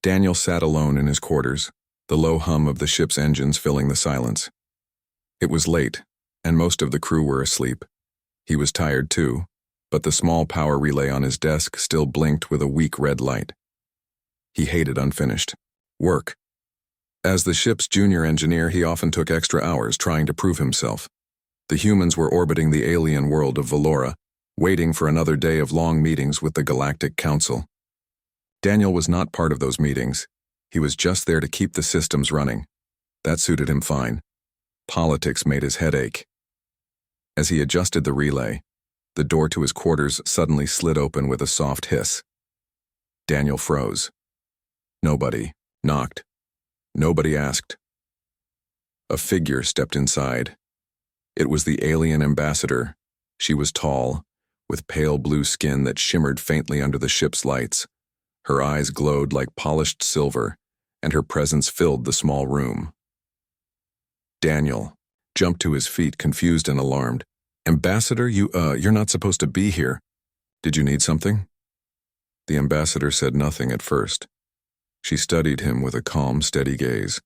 Daniel sat alone in his quarters, the low hum of the ship's engines filling the silence. It was late, and most of the crew were asleep. He was tired too, but the small power relay on his desk still blinked with a weak red light. He hated unfinished work. As the ship's junior engineer, he often took extra hours trying to prove himself. The humans were orbiting the alien world of Valora, waiting for another day of long meetings with the Galactic Council. Daniel was not part of those meetings. He was just there to keep the systems running. That suited him fine. Politics made his head ache. As he adjusted the relay, the door to his quarters suddenly slid open with a soft hiss. Daniel froze. Nobody knocked. Nobody asked. A figure stepped inside. It was the alien ambassador. She was tall, with pale blue skin that shimmered faintly under the ship's lights. Her eyes glowed like polished silver, and her presence filled the small room. Daniel jumped to his feet, confused and alarmed. "Ambassador, you're not supposed to be here. Did you need something?" The ambassador said nothing at first. She studied him with a calm, steady gaze.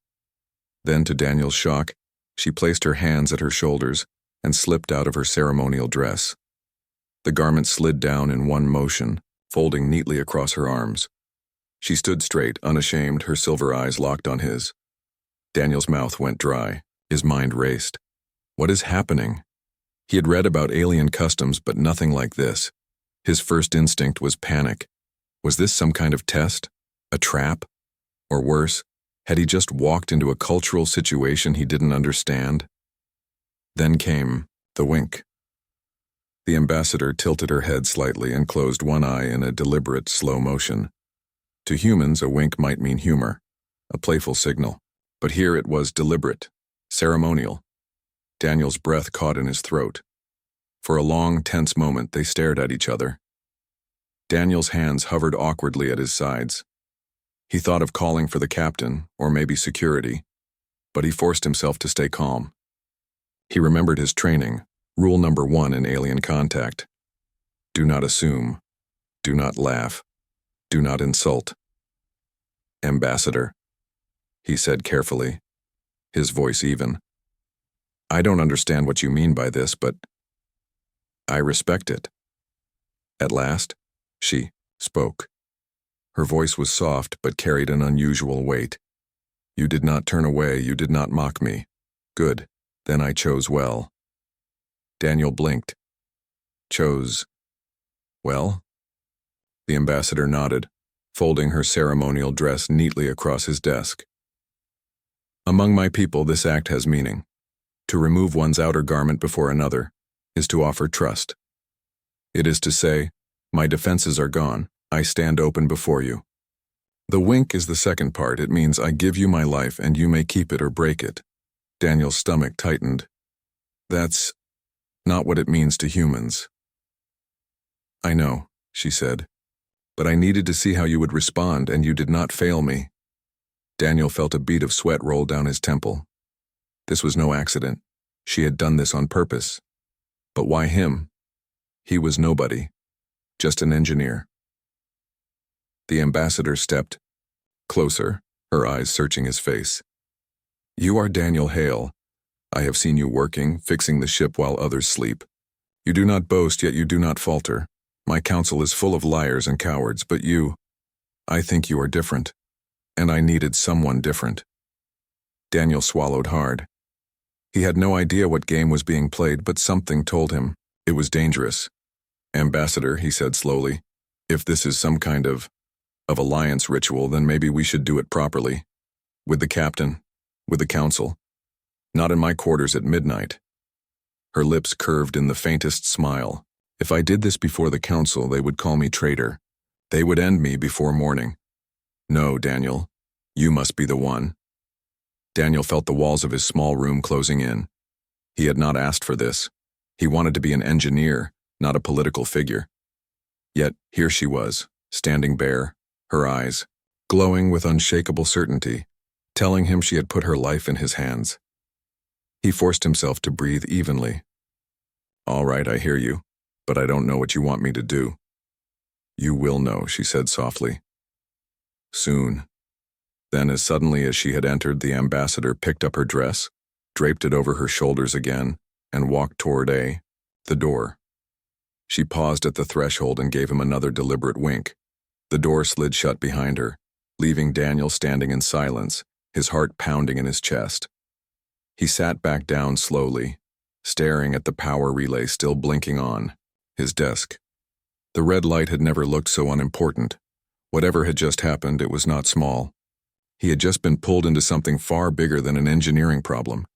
Then, to Daniel's shock, she placed her hands at her shoulders and slipped out of her ceremonial dress. The garment slid down in one motion, folding neatly across her arms. She stood straight, unashamed, her silver eyes locked on his. Daniel's mouth went dry. His mind raced. What is happening? He had read about alien customs, but nothing like this. His first instinct was panic. Was this some kind of test? A trap? Or worse, had he just walked into a cultural situation he didn't understand? Then came the wink. The ambassador tilted her head slightly and closed one eye in a deliberate, slow motion. To humans, a wink might mean humor, a playful signal, but here it was deliberate, ceremonial. Daniel's breath caught in his throat. For a long, tense moment, they stared at each other. Daniel's hands hovered awkwardly at his sides. He thought of calling for the captain, or maybe security, but he forced himself to stay calm. He remembered his training, rule number 1 in alien contact. Do not assume. Do not laugh. Do not insult. "Ambassador," he said carefully, his voice even. "I don't understand what you mean by this, but I respect it." At last, she spoke. Her voice was soft but carried an unusual weight. "You did not turn away, you did not mock me. Good, then I chose well." Daniel blinked. Chose well? The ambassador nodded, folding her ceremonial dress neatly across his desk. "Among my people, this act has meaning. To remove one's outer garment before another is to offer trust. It is to say, my defenses are gone. I stand open before you. The wink is the second part. It means I give you my life and you may keep it or break it." Daniel's stomach tightened. "That's not what it means to humans." "I know," she said, "but I needed to see how you would respond, and you did not fail me." Daniel felt a bead of sweat roll down his temple. This was no accident. She had done this on purpose. But why him? He was nobody, just an engineer. The ambassador stepped closer, her eyes searching his face. "You are Daniel Hale. I have seen you working, fixing the ship while others sleep. You do not boast, yet you do not falter. My council is full of liars and cowards, but I think you are different, and I needed someone different." Daniel swallowed hard. He had no idea what game was being played, but something told him it was dangerous. "Ambassador," he said slowly, "if this is some kind of alliance ritual, then maybe we should do it properly. With the captain, with the council. Not in my quarters at midnight." Her lips curved in the faintest smile. "If I did this before the council, they would call me traitor. They would end me before morning. No, Daniel, you must be the one." Daniel felt the walls of his small room closing in. He had not asked for this. He wanted to be an engineer, not a political figure. Yet here she was, standing bare, her eyes glowing with unshakable certainty, telling him she had put her life in his hands. He forced himself to breathe evenly. "All right, I hear you, but I don't know what you want me to do." "You will know," she said softly. "Soon." Then, as suddenly as she had entered, the ambassador picked up her dress, draped it over her shoulders again, and walked toward the door. She paused at the threshold and gave him another deliberate wink. The door slid shut behind her, leaving Daniel standing in silence, his heart pounding in his chest. He sat back down slowly, staring at the power relay still blinking on his desk. The red light had never looked so unimportant. Whatever had just happened, it was not small. He had just been pulled into something far bigger than an engineering problem,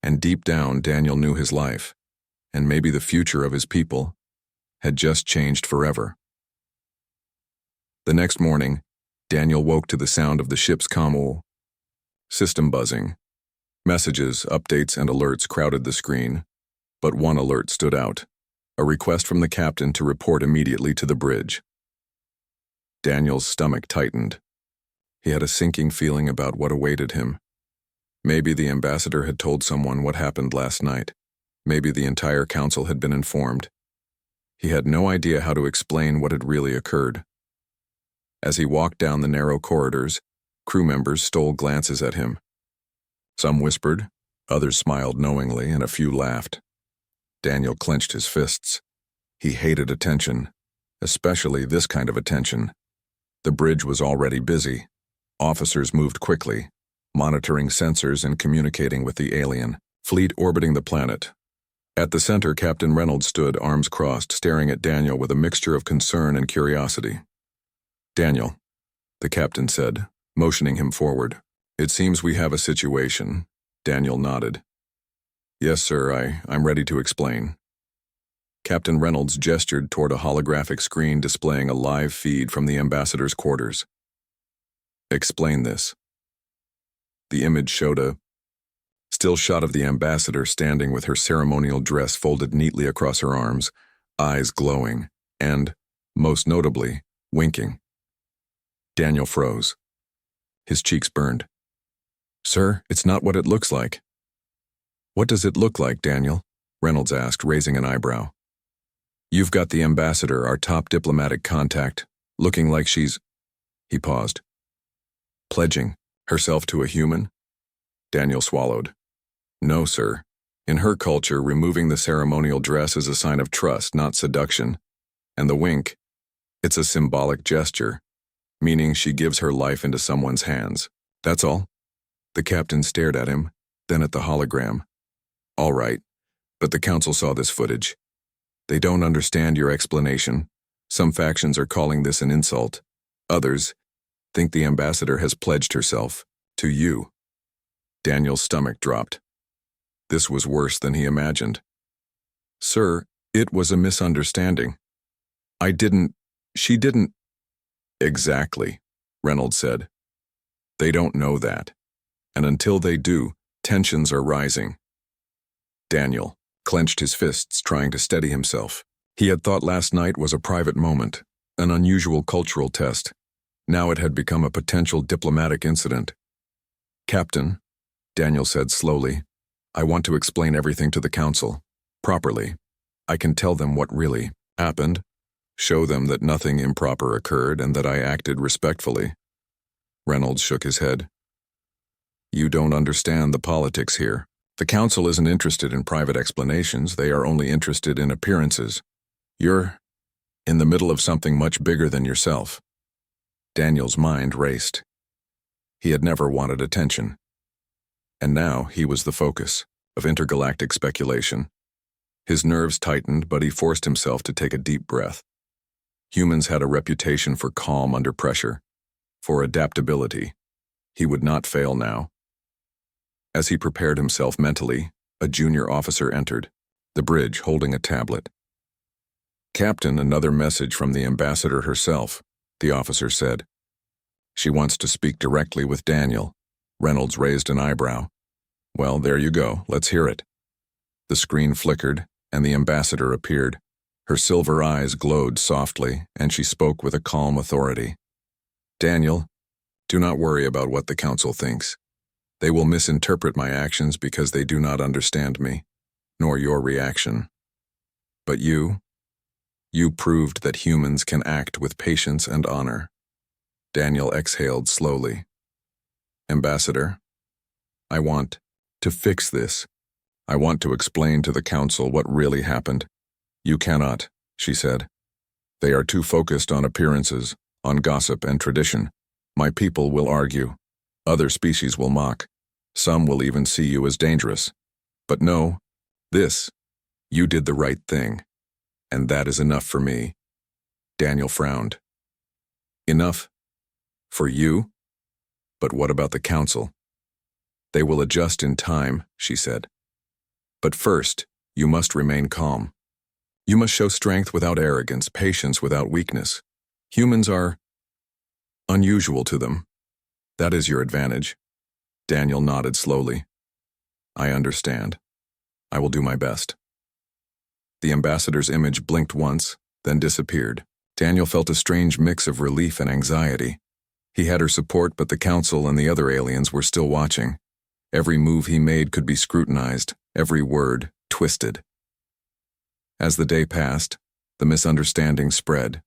and deep down, Daniel knew his life, and maybe the future of his people, had just changed forever. The next morning, Daniel woke to the sound of the ship's comm system buzzing. Messages, updates, and alerts crowded the screen, but one alert stood out: a request from the captain to report immediately to the bridge. Daniel's stomach tightened. He had a sinking feeling about what awaited him. Maybe the ambassador had told someone what happened last night. Maybe the entire council had been informed. He had no idea how to explain what had really occurred. As he walked down the narrow corridors, crew members stole glances at him. Some whispered, others smiled knowingly, and a few laughed. Daniel clenched his fists. He hated attention, especially this kind of attention. The bridge was already busy. Officers moved quickly, monitoring sensors and communicating with the alien fleet orbiting the planet. At the center, Captain Reynolds stood, arms crossed, staring at Daniel with a mixture of concern and curiosity. "Daniel," the captain said, motioning him forward. "It seems we have a situation." Daniel nodded. "Yes, sir, I'm ready to explain." Captain Reynolds gestured toward a holographic screen displaying a live feed from the ambassador's quarters. "Explain this." The image showed a still shot of the ambassador standing with her ceremonial dress folded neatly across her arms, eyes glowing, and, most notably, winking. Daniel froze. His cheeks burned. "Sir, it's not what it looks like." "What does it look like, Daniel?" Reynolds asked, raising an eyebrow. "You've got the ambassador, our top diplomatic contact, looking like she's—" He paused. "Pledging herself to a human?" Daniel swallowed. "No, sir. In her culture, removing the ceremonial dress is a sign of trust, not seduction. And the wink, it's a symbolic gesture, meaning she gives her life into someone's hands. That's all." The captain stared at him, then at the hologram. "All right, but the council saw this footage. They don't understand your explanation. Some factions are calling this an insult. Others think the ambassador has pledged herself to you." Daniel's stomach dropped. This was worse than he imagined. "Sir, it was a misunderstanding. She didn't." "Exactly," Reynolds said. "They don't know that. And until they do, tensions are rising." Daniel clenched his fists, trying to steady himself. He had thought last night was a private moment, an unusual cultural test. Now it had become a potential diplomatic incident. "Captain," Daniel said slowly, "I want to explain everything to the council, properly. I can tell them what really happened, show them that nothing improper occurred and that I acted respectfully." Reynolds shook his head. "You don't understand the politics here. The council isn't interested in private explanations, they are only interested in appearances. You're in the middle of something much bigger than yourself." Daniel's mind raced. He had never wanted attention. And now he was the focus of intergalactic speculation. His nerves tightened, but he forced himself to take a deep breath. Humans had a reputation for calm under pressure, for adaptability. He would not fail now. As he prepared himself mentally, a junior officer entered the bridge holding a tablet. "Captain, another message from the ambassador herself," the officer said. "She wants to speak directly with Daniel." Reynolds raised an eyebrow. "Well, there you go. Let's hear it." The screen flickered, and the ambassador appeared. Her silver eyes glowed softly, and she spoke with a calm authority. "Daniel, do not worry about what the council thinks. They will misinterpret my actions because they do not understand me, nor your reaction. But you proved that humans can act with patience and honor." Daniel exhaled slowly. Ambassador, I want to fix this. I want to explain to the council what really happened. You cannot, she said. They are too focused on appearances, on gossip and tradition. My people will argue. Other species will mock. Some will even see you as dangerous. But no, you did the right thing. And that is enough for me. Daniel frowned. Enough? For you? But what about the council? They will adjust in time, she said. But first, you must remain calm. You must show strength without arrogance, patience without weakness. Humans are unusual to them. That is your advantage. Daniel nodded slowly. I understand. I will do my best. The ambassador's image blinked once, then disappeared. Daniel felt a strange mix of relief and anxiety. He had her support, but the council and the other aliens were still watching. Every move he made could be scrutinized, every word twisted. As the day passed, the misunderstanding spread.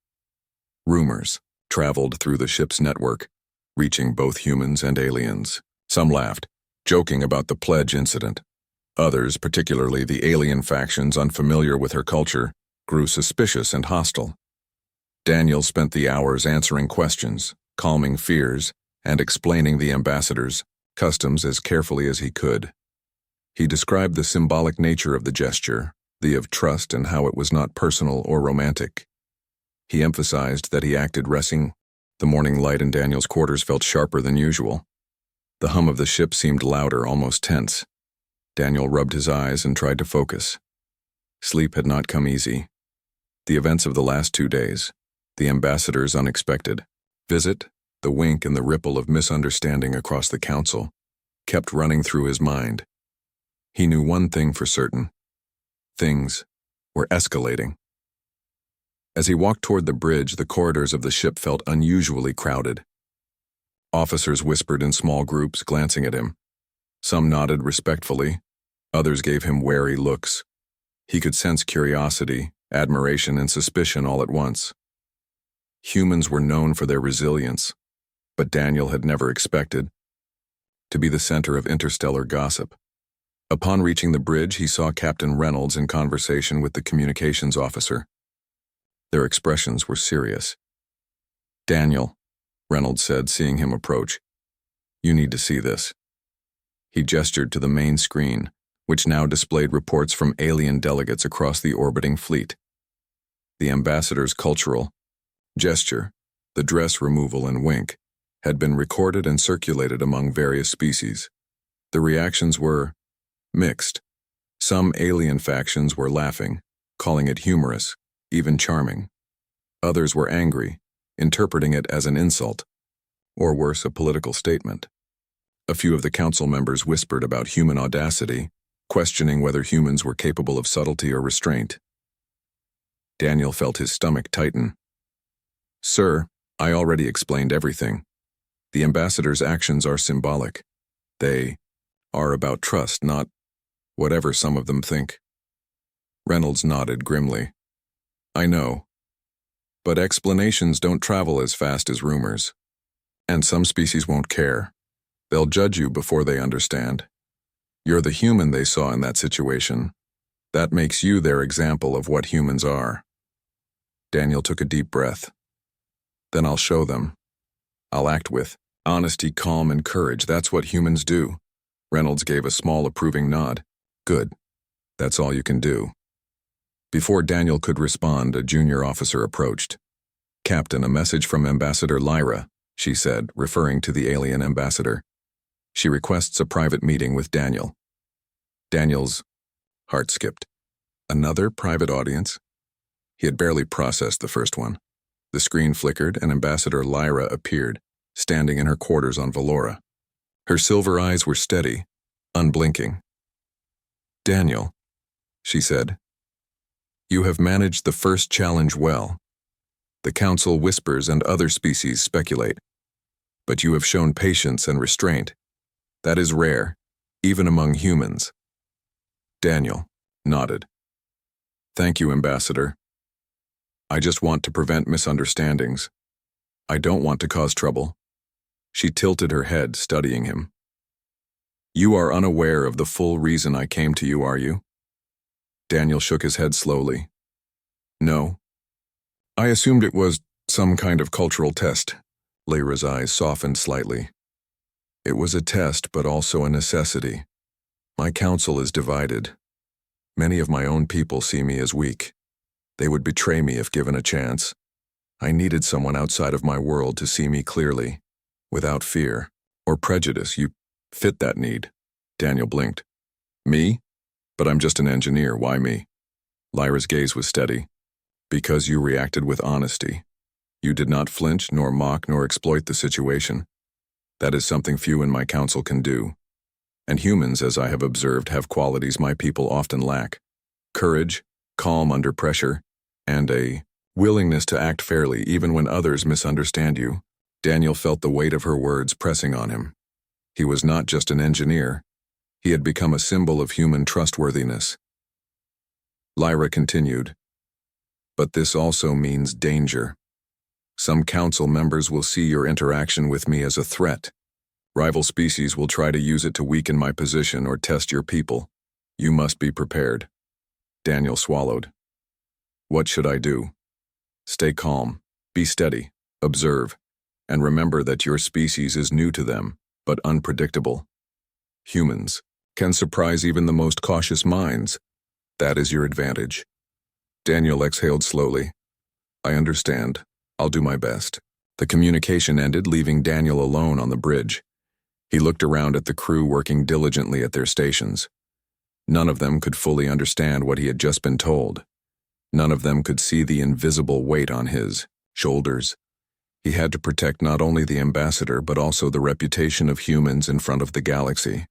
Rumors traveled through the ship's network, reaching both humans and aliens. Some laughed, joking about the pledge incident. Others, particularly the alien factions unfamiliar with her culture, grew suspicious and hostile. Daniel spent the hours answering questions, calming fears, and explaining the ambassador's customs as carefully as he could. He described the symbolic nature of the gesture, the of trust, and how it was not personal or romantic. He emphasized that he acted resting. The morning light in Daniel's quarters felt sharper than usual. The hum of the ship seemed louder, almost tense. Daniel rubbed his eyes and tried to focus. Sleep had not come easy. The events of the last 2 days, the ambassador's unexpected visit, the wink and the ripple of misunderstanding across the council, kept running through his mind. He knew one thing for certain. Things were escalating. As he walked toward the bridge, the corridors of the ship felt unusually crowded. Officers whispered in small groups, glancing at him. Some nodded respectfully, others gave him wary looks. He could sense curiosity, admiration, and suspicion all at once. Humans were known for their resilience, but Daniel had never expected to be the center of interstellar gossip. Upon reaching the bridge, he saw Captain Reynolds in conversation with the communications officer. Their expressions were serious. Daniel, Reynolds said, seeing him approach, you need to see this. He gestured to the main screen, which now displayed reports from alien delegates across the orbiting fleet. The ambassador's cultural gesture, the dress removal and wink, had been recorded and circulated among various species. The reactions were mixed. Some alien factions were laughing, calling it humorous, even charming. Others were angry, interpreting it as an insult, or worse, a political statement. A few of the council members whispered about human audacity, questioning whether humans were capable of subtlety or restraint. Daniel felt his stomach tighten. Sir, I already explained everything. The ambassador's actions are symbolic. They are about trust, not whatever some of them think. Reynolds nodded grimly. I know. But explanations don't travel as fast as rumors. And some species won't care. They'll judge you before they understand. You're the human they saw in that situation. That makes you their example of what humans are. Daniel took a deep breath. Then I'll show them. I'll act with honesty, calm, and courage. That's what humans do. Reynolds gave a small approving nod. Good. That's all you can do. Before Daniel could respond, a junior officer approached. Captain, a message from Ambassador Lyra, she said, referring to the alien ambassador. She requests a private meeting with Daniel. Daniel's heart skipped. Another private audience? He had barely processed the first one. The screen flickered and Ambassador Lyra appeared, standing in her quarters on Valora. Her silver eyes were steady, unblinking. Daniel, she said, you have managed the first challenge well. The council whispers and other species speculate. But you have shown patience and restraint. That is rare, even among humans. Daniel nodded. Thank you, Ambassador. I just want to prevent misunderstandings. I don't want to cause trouble. She tilted her head, studying him. "You are unaware of the full reason I came to you, are you?" Daniel shook his head slowly. "No. I assumed it was some kind of cultural test." Lyra's eyes softened slightly. "It was a test, but also a necessity. My council is divided. Many of my own people see me as weak. They would betray me if given a chance. I needed someone outside of my world to see me clearly, without fear or prejudice. You fit that need." Daniel blinked. "Me? But I'm just an engineer. Why me?" Lyra's gaze was steady. "Because you reacted with honesty. You did not flinch, nor mock, nor exploit the situation. That is something few in my council can do. And humans, as I have observed, have qualities my people often lack: courage, calm under pressure, and a willingness to act fairly even when others misunderstand you." Daniel felt the weight of her words pressing on him. He was not just an engineer. He had become a symbol of human trustworthiness. Lyra continued, "But this also means danger. Some council members will see your interaction with me as a threat. Rival species will try to use it to weaken my position or test your people. You must be prepared." Daniel swallowed. "What should I do?" "Stay calm, be steady, observe, and remember that your species is new to them, but unpredictable. Humans can surprise even the most cautious minds. That is your advantage." Daniel exhaled slowly. "I understand. I'll do my best." The communication ended, leaving Daniel alone on the bridge. He looked around at the crew working diligently at their stations. None of them could fully understand what he had just been told. None of them could see the invisible weight on his shoulders. He had to protect not only the ambassador but also the reputation of humans in front of the galaxy.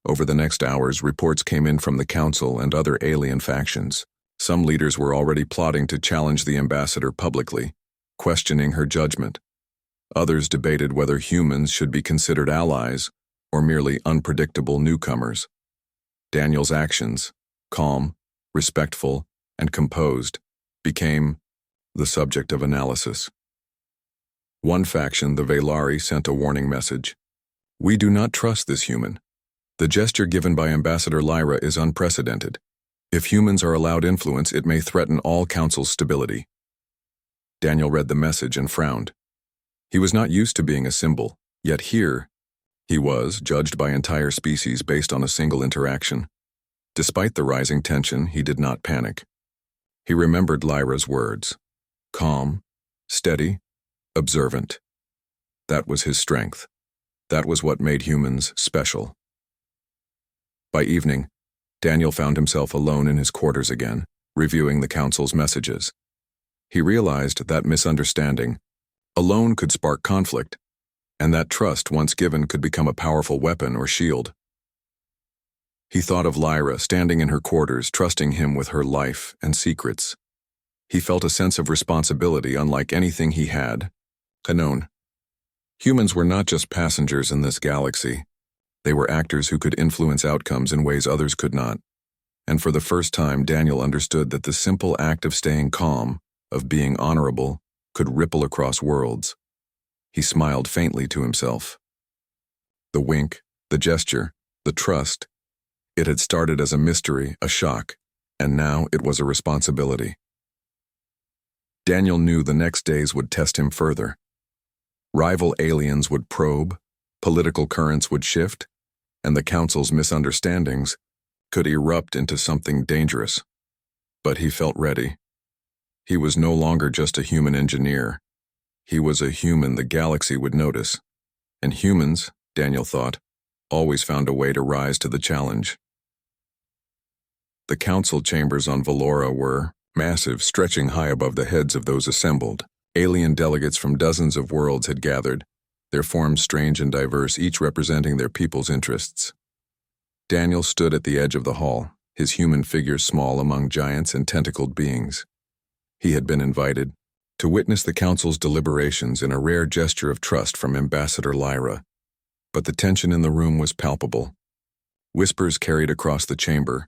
Over the next hours, reports came in from the Council and other alien factions. Some leaders were already plotting to challenge the ambassador publicly, questioning her judgment. Others debated whether humans should be considered allies or merely unpredictable newcomers. Daniel's actions, calm, respectful, and composed, became the subject of analysis. One faction, the Velari, sent a warning message. "We do not trust this human. The gesture given by Ambassador Lyra is unprecedented. If humans are allowed influence, it may threaten all Council's stability." Daniel read the message and frowned. He was not used to being a symbol, yet here he was, judged by entire species based on a single interaction. Despite the rising tension, he did not panic. He remembered Lyra's words: calm, steady, observant. That was his strength. That was what made humans special. By evening, Daniel found himself alone in his quarters again, reviewing the Council's messages. He realized that misunderstanding alone could spark conflict, and that trust, once given, could become a powerful weapon or shield. He thought of Lyra standing in her quarters, trusting him with her life and secrets. He felt a sense of responsibility unlike anything he had known. Humans were not just passengers in this galaxy. They were actors who could influence outcomes in ways others could not. And for the first time, Daniel understood that the simple act of staying calm, of being honorable, could ripple across worlds. He smiled faintly to himself. The wink, the gesture, the trust. It had started as a mystery, a shock, and now it was a responsibility. Daniel knew the next days would test him further. Rival aliens would probe, political currents would shift, and the Council's misunderstandings could erupt into something dangerous. But he felt ready. He was no longer just a human engineer. He was a human the galaxy would notice. And humans, Daniel thought, always found a way to rise to the challenge. The council chambers on Valora were massive, stretching high above the heads of those assembled. Alien delegates from dozens of worlds had gathered, their forms strange and diverse, each representing their people's interests. Daniel stood at the edge of the hall, his human figure small among giants and tentacled beings. He had been invited to witness the council's deliberations in a rare gesture of trust from Ambassador Lyra. But the tension in the room was palpable. Whispers carried across the chamber.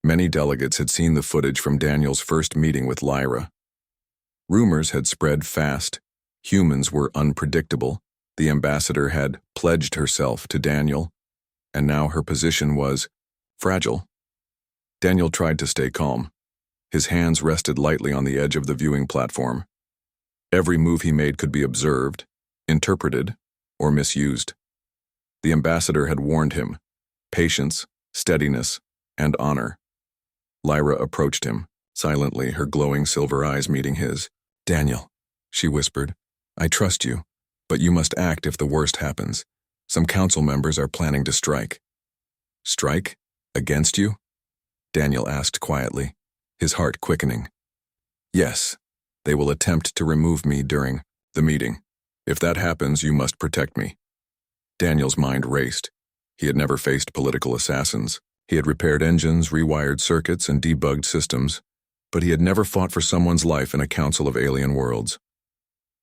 Many delegates had seen the footage from Daniel's first meeting with Lyra. Rumors had spread fast. Humans were unpredictable, The ambassador had pledged herself to Daniel, and now her position was fragile. Daniel tried to stay calm. His hands rested lightly on the edge of the viewing platform. Every move he made could be observed, interpreted, or misused. The ambassador had warned him: patience, steadiness, and honor. Lyra approached him, silently, her glowing silver eyes meeting his. "Daniel," she whispered, "I trust you, but you must act if the worst happens. Some council members are planning to strike." "Strike? Against you?" Daniel asked quietly, his heart quickening. "Yes, they will attempt to remove me during the meeting. If that happens, you must protect me." Daniel's mind raced. He had never faced political assassins. He had repaired engines, rewired circuits, and debugged systems, but he had never fought for someone's life in a council of alien worlds.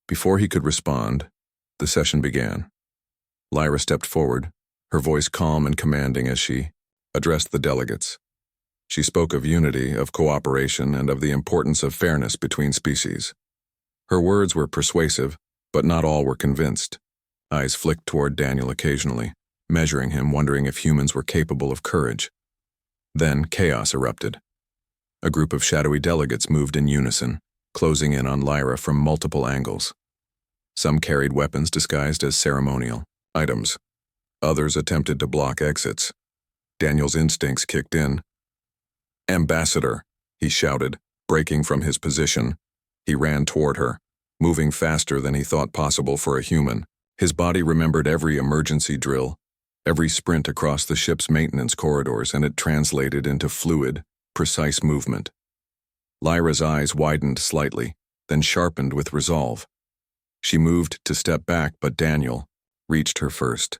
Before he could respond, the session began. Lyra stepped forward, her voice calm and commanding as she addressed the delegates. She spoke of unity, of cooperation, and of the importance of fairness between species. Her words were persuasive, but not all were convinced. Eyes flicked toward Daniel occasionally, measuring him, wondering if humans were capable of courage. Then chaos erupted. A group of shadowy delegates moved in unison, closing in on Lyra from multiple angles. Some carried weapons disguised as ceremonial items. Others attempted to block exits. Daniel's instincts kicked in. "Ambassador," he shouted, breaking from his position. He ran toward her, moving faster than he thought possible for a human. His body remembered every emergency drill, every sprint across the ship's maintenance corridors, and it translated into fluid, precise movement. Lyra's eyes widened slightly, then sharpened with resolve. She moved to step back, but Daniel reached her first.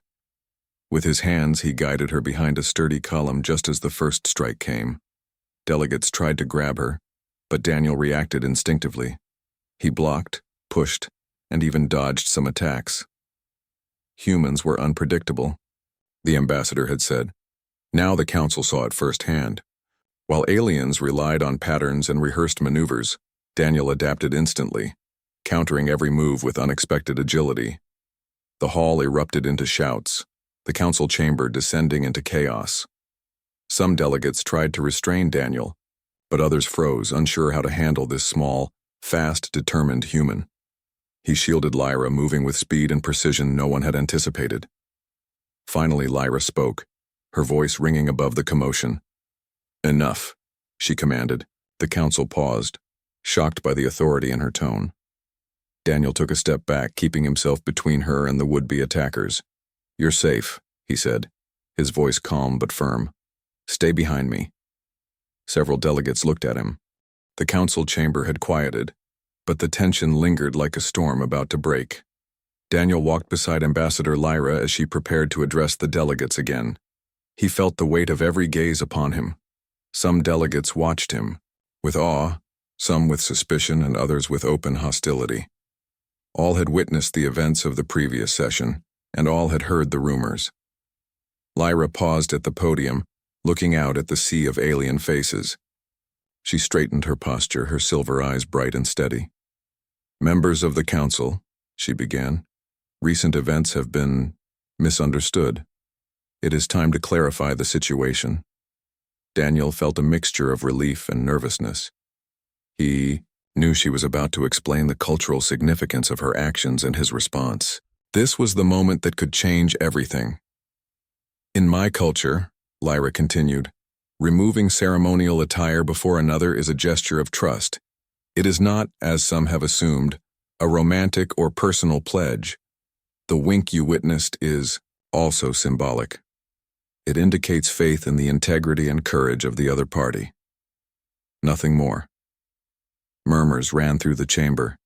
With his hands, he guided her behind a sturdy column just as the first strike came. Delegates tried to grab her, but Daniel reacted instinctively. He blocked, pushed, and even dodged some attacks. Humans were unpredictable, the ambassador had said. Now the council saw it firsthand. While aliens relied on patterns and rehearsed maneuvers, Daniel adapted instantly, countering every move with unexpected agility. The hall erupted into shouts, the council chamber descending into chaos. Some delegates tried to restrain Daniel, but others froze, unsure how to handle this small, fast, determined human. He shielded Lyra, moving with speed and precision no one had anticipated. Finally, Lyra spoke, her voice ringing above the commotion. "Enough," she commanded. The council paused, shocked by the authority in her tone. Daniel took a step back, keeping himself between her and the would-be attackers. "You're safe," he said, his voice calm but firm. "Stay behind me." Several delegates looked at him. The council chamber had quieted, but the tension lingered like a storm about to break. Daniel walked beside Ambassador Lyra as she prepared to address the delegates again. He felt the weight of every gaze upon him. Some delegates watched him, with awe, some with suspicion, and others with open hostility. All had witnessed the events of the previous session, and all had heard the rumors. Lyra paused at the podium, looking out at the sea of alien faces. She straightened her posture, her silver eyes bright and steady. "Members of the council," she began, "recent events have been misunderstood. It is time to clarify the situation." Daniel felt a mixture of relief and nervousness. He knew she was about to explain the cultural significance of her actions and his response. This was the moment that could change everything. "In my culture," Lyra continued, "removing ceremonial attire before another is a gesture of trust. It is not, as some have assumed, a romantic or personal pledge. The wink you witnessed is also symbolic. It indicates faith in the integrity and courage of the other party. Nothing more." Murmurs ran through the chamber.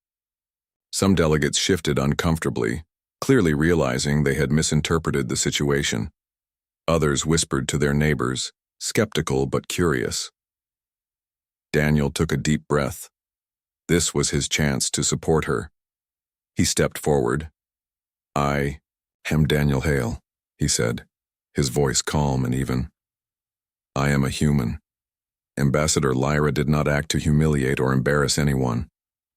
Some delegates shifted uncomfortably, clearly realizing they had misinterpreted the situation. Others whispered to their neighbors, skeptical but curious. Daniel took a deep breath. This was his chance to support her. He stepped forward. "I am Daniel Hale," he said, his voice calm and even. "I am a human. Ambassador Lyra did not act to humiliate or embarrass anyone.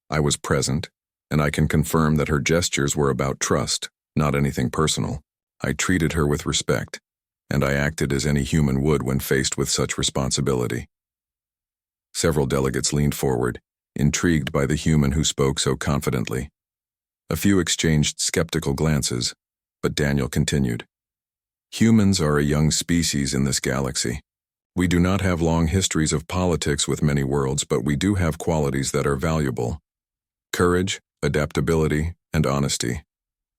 I was present, and I can confirm that her gestures were about trust, Not anything personal. I treated her with respect, and I acted as any human would when faced with such responsibility. Several delegates leaned forward, intrigued by the human who spoke so confidently. A few exchanged skeptical glances, but Daniel continued. Humans are a young species in this galaxy. We do not have long histories of politics with many worlds, but we do have qualities that are valuable. Courage, adaptability, and honesty.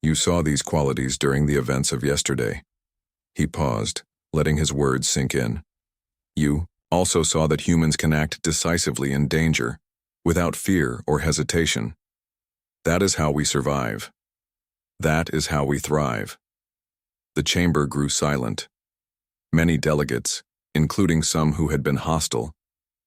You saw these qualities during the events of yesterday. He paused, letting his words sink in. You also saw that humans can act decisively in danger, without fear or hesitation. That is how we survive. That is how we thrive. The chamber grew silent. Many delegates, including some who had been hostile,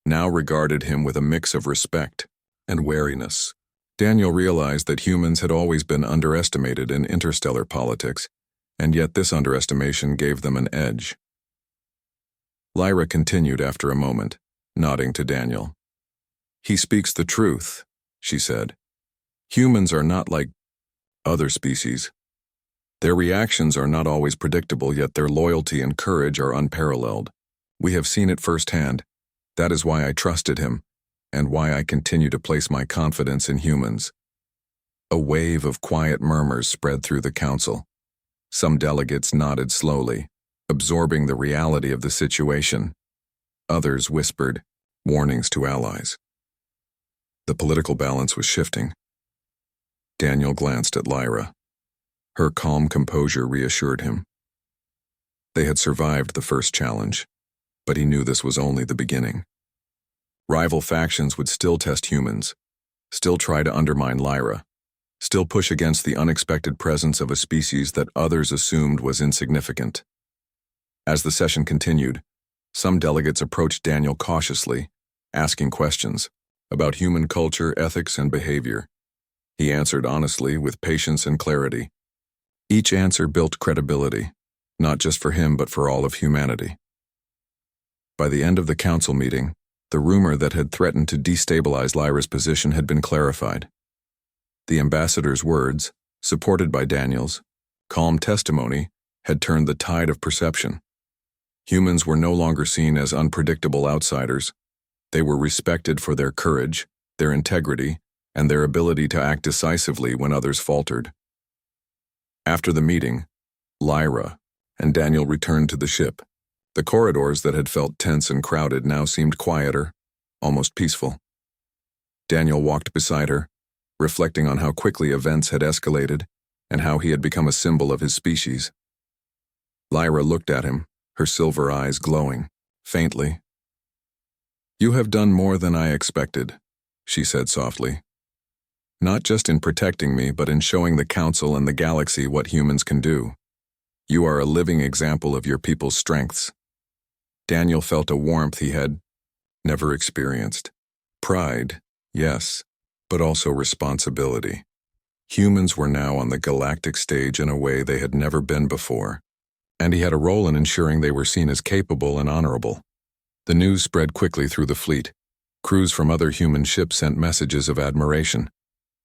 now regarded him with a mix of respect and wariness. Daniel realized that humans had always been underestimated in interstellar politics, and yet this underestimation gave them an edge. Lyra continued after a moment, nodding to Daniel. He speaks the truth, she said. Humans are not like other species. Their reactions are not always predictable, yet their loyalty and courage are unparalleled. We have seen it firsthand. That is why I trusted him, and why I continue to place my confidence in humans. A wave of quiet murmurs spread through the council. Some delegates nodded slowly, absorbing the reality of the situation. Others whispered warnings to allies. The political balance was shifting. Daniel glanced at Lyra. Her calm composure reassured him. They had survived the first challenge, but he knew this was only the beginning. Rival factions would still test humans, still try to undermine Lyra, still push against the unexpected presence of a species that others assumed was insignificant. As the session continued, some delegates approached Daniel cautiously, asking questions about human culture, ethics, and behavior. He answered honestly, with patience and clarity. Each answer built credibility, not just for him but for all of humanity. By the end of the council meeting, the rumor that had threatened to destabilize Lyra's position had been clarified. The ambassador's words, supported by Daniel's calm testimony, had turned the tide of perception. Humans were no longer seen as unpredictable outsiders. They were respected for their courage, their integrity, and their ability to act decisively when others faltered. After the meeting, Lyra and Daniel returned to the ship. The corridors that had felt tense and crowded now seemed quieter, almost peaceful. Daniel walked beside her, reflecting on how quickly events had escalated and how he had become a symbol of his species. Lyra looked at him, her silver eyes glowing, faintly. You have done more than I expected, she said softly. Not just in protecting me, but in showing the Council and the galaxy what humans can do. You are a living example of your people's strengths. Daniel felt a warmth he had never experienced. Pride, yes, but also responsibility. Humans were now on the galactic stage in a way they had never been before, and he had a role in ensuring they were seen as capable and honorable. The news spread quickly through the fleet. Crews from other human ships sent messages of admiration.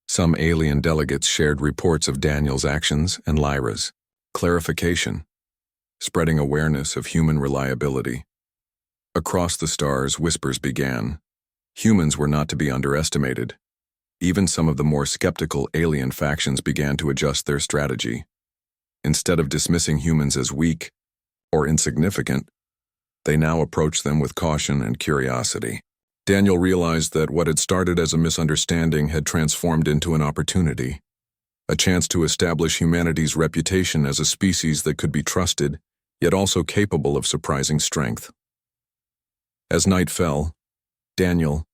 Some alien delegates shared reports of Daniel's actions and Lyra's clarification, spreading awareness of human reliability. Across the stars, whispers began. Humans were not to be underestimated. Even some of the more skeptical alien factions began to adjust their strategy. Instead of dismissing humans as weak or insignificant, they now approached them with caution and curiosity. Daniel realized that what had started as a misunderstanding had transformed into an opportunity, a chance to establish humanity's reputation as a species that could be trusted, yet also capable of surprising strength. As night fell, Daniel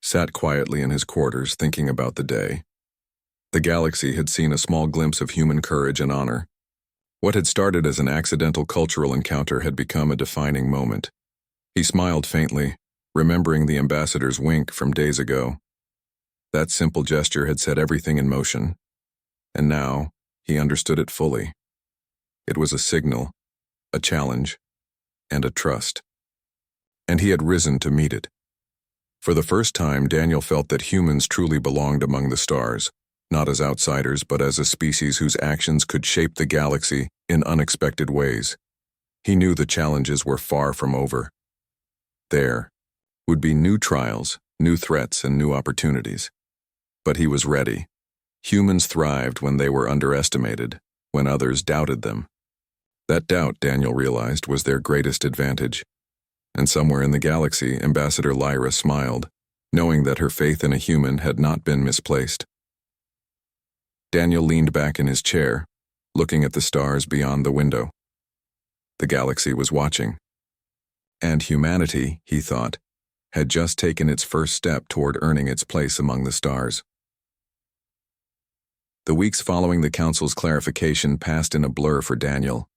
sat quietly in his quarters thinking about the day. The galaxy had seen a small glimpse of human courage and honor. What had started as an accidental cultural encounter had become a defining moment. He smiled faintly, remembering the ambassador's wink from days ago. That simple gesture had set everything in motion, and now he understood it fully. It was a signal, a challenge, and a trust. And he had risen to meet it. For the first time, Daniel felt that humans truly belonged among the stars, not as outsiders but as a species whose actions could shape the galaxy in unexpected ways. He knew the challenges were far from over. There would be new trials, new threats, and new opportunities. But he was ready. Humans thrived when they were underestimated, when others doubted them. That doubt, Daniel realized, was their greatest advantage. And somewhere in the galaxy, Ambassador Lyra smiled, knowing that her faith in a human had not been misplaced. Daniel leaned back in his chair, looking at the stars beyond the window. The galaxy was watching. And humanity, he thought, had just taken its first step toward earning its place among the stars. The weeks following the Council's clarification passed in a blur for Daniel.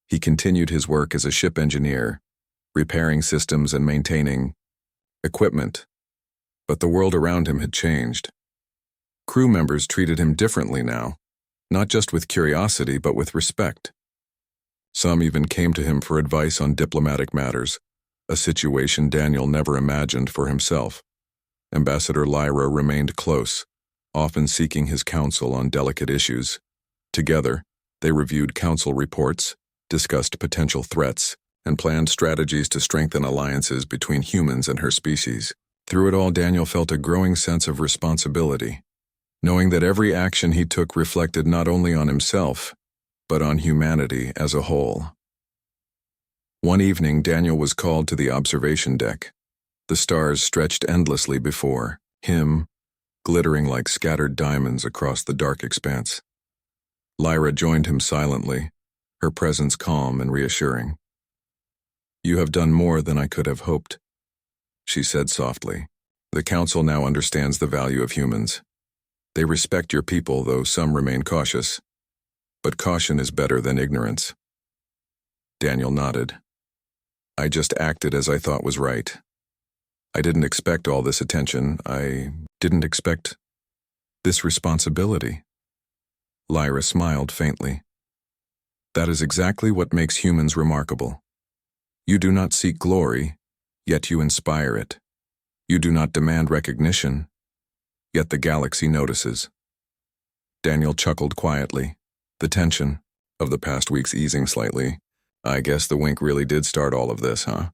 He continued his work as a ship engineer, repairing systems and maintaining equipment. But the world around him had changed. Crew members treated him differently now, not just with curiosity but with respect. Some even came to him for advice on diplomatic matters, a situation Daniel never imagined for himself. Ambassador Lyra remained close, often seeking his counsel on delicate issues. Together, they reviewed council reports, discussed potential threats, and planned strategies to strengthen alliances between humans and her species. Through it all, Daniel felt a growing sense of responsibility, knowing that every action he took reflected not only on himself, but on humanity as a whole. One evening, Daniel was called to the observation deck. The stars stretched endlessly before him, glittering like scattered diamonds across the dark expanse. Lyra joined him silently, her presence calm and reassuring. "You have done more than I could have hoped," she said softly. "The Council now understands the value of humans. They respect your people, though some remain cautious. But caution is better than ignorance." Daniel nodded. "I just acted as I thought was right. I didn't expect all this attention. I didn't expect this responsibility." Lyra smiled faintly. "That is exactly what makes humans remarkable. You do not seek glory, yet you inspire it. You do not demand recognition, yet the galaxy notices." Daniel chuckled quietly, the tension of the past weeks easing slightly. "I guess the wink really did start all of this, huh?"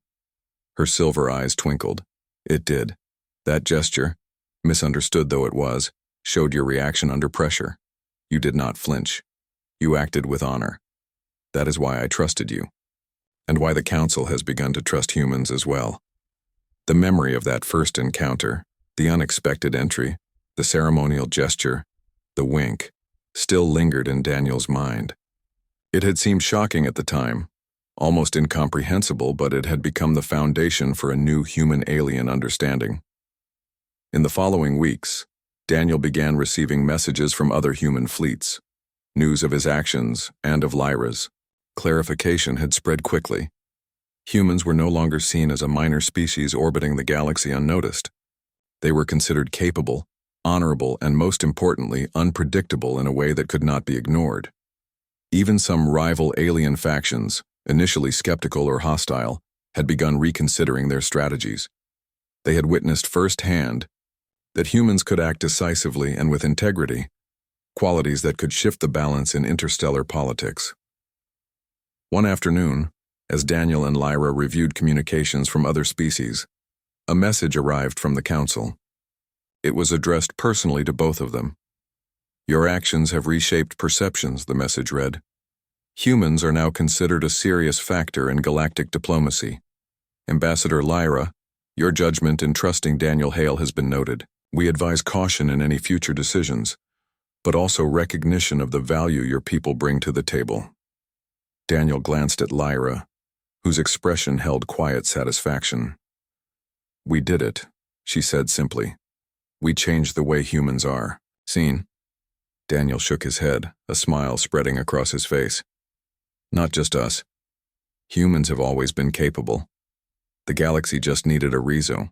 Her silver eyes twinkled. "It did. That gesture, misunderstood though it was, showed your reaction under pressure. You did not flinch. You acted with honor. That is why I trusted you, and why the Council has begun to trust humans as well." The memory of that first encounter, the unexpected entry, the ceremonial gesture, the wink, still lingered in Daniel's mind. It had seemed shocking at the time, almost incomprehensible, but it had become the foundation for a new human-alien understanding. In the following weeks, Daniel began receiving messages from other human fleets, news of his actions and of Lyra's. Clarification had spread quickly. Humans were no longer seen as a minor species orbiting the galaxy unnoticed. They were considered capable, honorable, and most importantly, unpredictable in a way that could not be ignored. Even some rival alien factions, initially skeptical or hostile, had begun reconsidering their strategies. They had witnessed firsthand that humans could act decisively and with integrity, qualities that could shift the balance in interstellar politics. One afternoon, as Daniel and Lyra reviewed communications from other species, a message arrived from the Council. It was addressed personally to both of them. "Your actions have reshaped perceptions," the message read. "Humans are now considered a serious factor in galactic diplomacy. Ambassador Lyra, your judgment in trusting Daniel Hale has been noted. We advise caution in any future decisions, but also recognition of the value your people bring to the table." Daniel glanced at Lyra, whose expression held quiet satisfaction. "We did it," she said simply. "We changed the way humans are. Seen?" Daniel shook his head, a smile spreading across his face. "Not just us. Humans have always been capable. The galaxy just needed a reason.